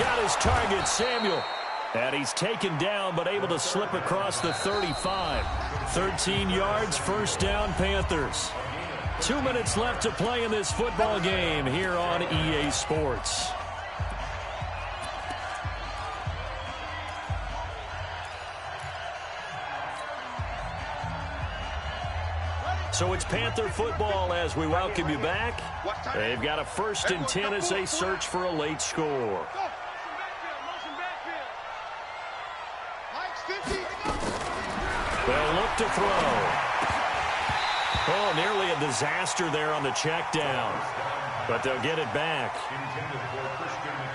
Got his target, Samuel. And he's taken down, but able to slip across the 35. 13 yards, 1st down, Panthers. 2 minutes left to play in this football game here on EA Sports. So it's Panther football as we welcome you back. They've got a 1st and 10 as they search for a late score. They'll look to throw. Oh, nearly a disaster there on the check down. But they'll get it back.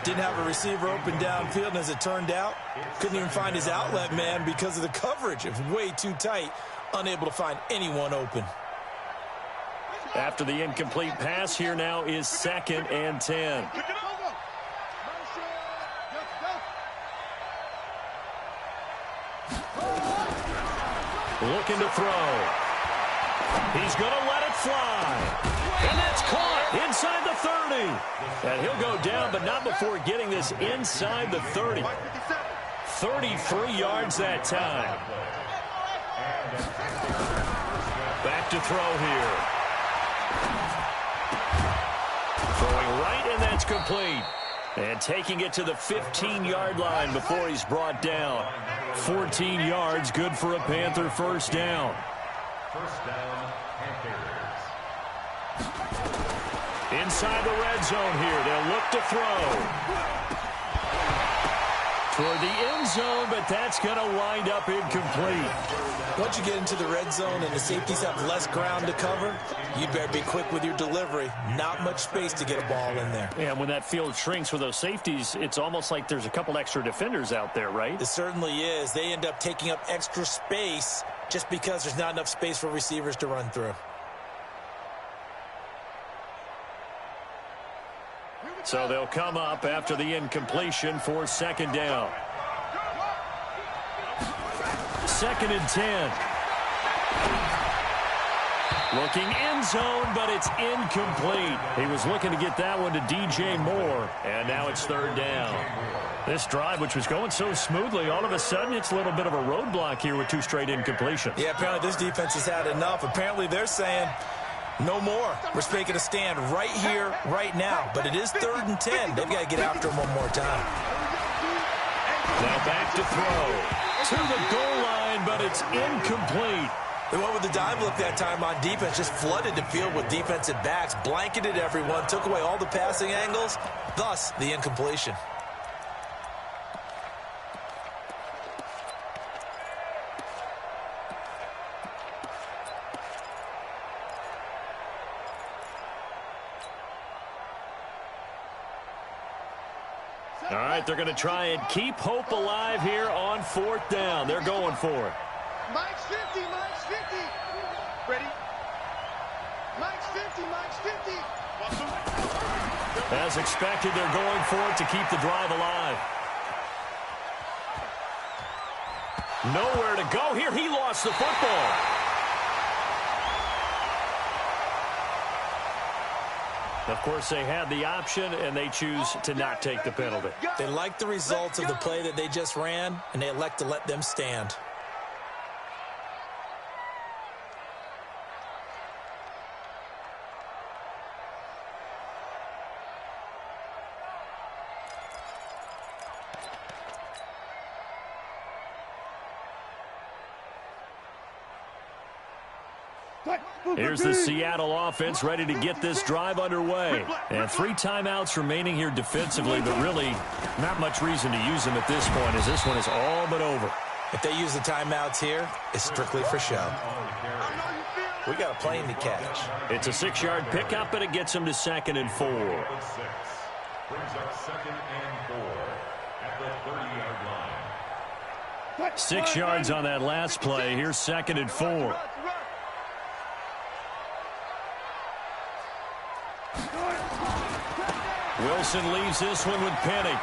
Didn't have a receiver open downfield, and as it turned out, couldn't even find his outlet man because of the coverage. It was way too tight, unable to find anyone open. After the incomplete pass, here now is 2nd and 10. Looking to throw. He's going to let it fly. And that's caught inside the 30. And he'll go down, but not before getting this inside the 30. 33 yards that time. Back to throw here. Throwing right, and that's complete. And taking it to the 15-yard line before he's brought down. 14 yards, good for a Panther 1st down. 1st down, Panthers. Inside the red zone here, they'll look to throw. Toward the end zone, but that's going to wind up incomplete. Once you get into the red zone and the safeties have less ground to cover, you'd better be quick with your delivery. Not much space to get a ball in there. Yeah, when that field shrinks with those safeties, it's almost like there's a couple extra defenders out there, right? It certainly is. They end up taking up extra space just because there's not enough space for receivers to run through. So they'll come up after the incompletion for 2nd down. 2nd and 10. Looking end zone, but it's incomplete. He was looking to get that one to DJ Moore, and now it's 3rd down. This drive, which was going so smoothly, all of a sudden it's a little bit of a roadblock here with 2 straight incompletions. Yeah, apparently this defense has had enough. Apparently they're saying, no more. We're making a stand right here, right now. But it is 3rd and 10. They've got to get after him one more time. Now back to throw. To the goal line, but it's incomplete. They went with the dime look that time on defense, just flooded the field with defensive backs, blanketed everyone, took away all the passing angles, thus the incompletion. All right, they're going to try and keep hope alive here on 4th down. They're going for it. Mike's 50, Mike's 50. Ready? Mike's 50, Mike's 50. As expected, they're going for it to keep the drive alive. Nowhere to go here. He lost the football. Of course, they had the option, and they choose to not take the penalty. They like the results of the play that they just ran, and they elect to let them stand. Here's the Seattle offense ready to get this drive underway. And 3 timeouts remaining here defensively, but really not much reason to use them at this point as this one is all but over. If they use the timeouts here, it's strictly for show. We got a plane to catch. It's a 6-yard pickup, but it gets them to 2nd and 4. Brings up 2nd and 4 at the 30-yard line. 6 yards on that last play. Here's 2nd and 4. Wilson leaves this one with Penny. And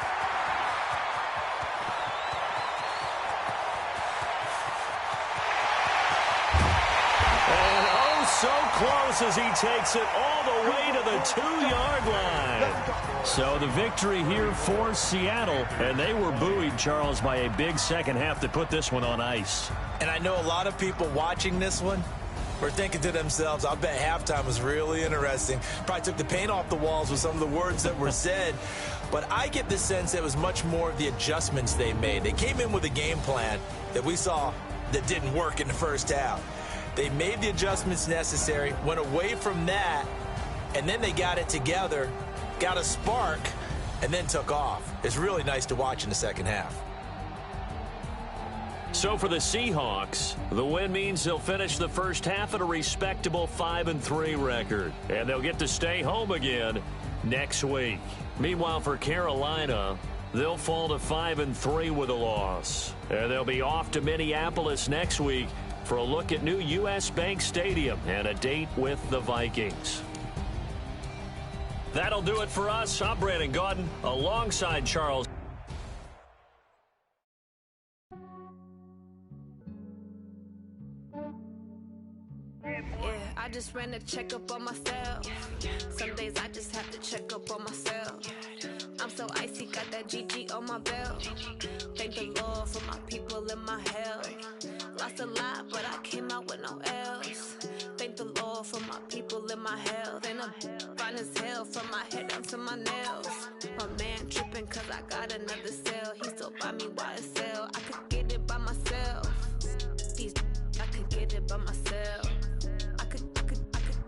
oh, so close as he takes it all the way to the 2-yard line. So the victory here for Seattle, and they were buoyed, Charles, by a big second half to put this one on ice. And I know a lot of people watching this one were thinking to themselves, I bet halftime was really interesting. Probably took the paint off the walls with some of the words that were said. But I get the sense that it was much more of the adjustments they made. They came in with a game plan that we saw that didn't work in the first half. They made the adjustments necessary, went away from that, and then they got it together, got a spark, and then took off. It's really nice to watch in the second half. So for the Seahawks, the win means they'll finish the first half at a respectable 5-3 record, and they'll get to stay home again next week. Meanwhile, for Carolina, they'll fall to 5-3 with a loss, and they'll be off to Minneapolis next week for a look at new U.S. Bank Stadium and a date with the Vikings. That'll do it for us. I'm Brandon Gaudin alongside Charles. I just ran a checkup on myself. Some days I just have to check up on myself. I'm so icy, got that GG on my belt. Thank the Lord for my people in my health. Lost a lot, but I came out with no L's. Thank the Lord for my people in my health. And I'm fine as hell from my head down to my nails. My man tripping cause I got another cell. He still buy me YSL. I could get it by myself. These I could get it by myself. I could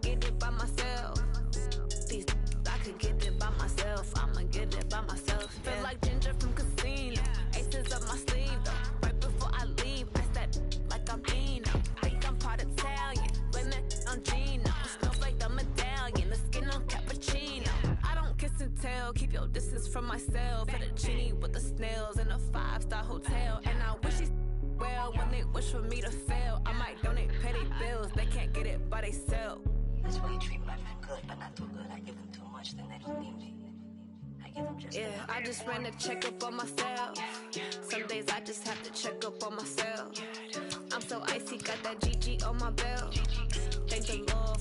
get it by myself. These I could get it by myself. I'ma get it by myself. Yeah. Feel like Ginger from Casino. Aces up my sleeve though. Right before I leave, I said like I'm Dino. Think I'm part Italian. Blame that on Gino. Smells like the medallion. The skin on cappuccino. I don't kiss and tell. Keep your distance from myself. Fettuccine with the snails in a 5-star hotel. And I wish he's well when they wish for me to fail. I might donate petty bills. They can't get it by themselves. That's why you treat my men good, but not too good. I give them too much, then they don't need me. I give them just enough. I just ran a checkup on myself. Some days I just have to check up on myself. I'm so icy, got that GG on my belt. Thank the Lord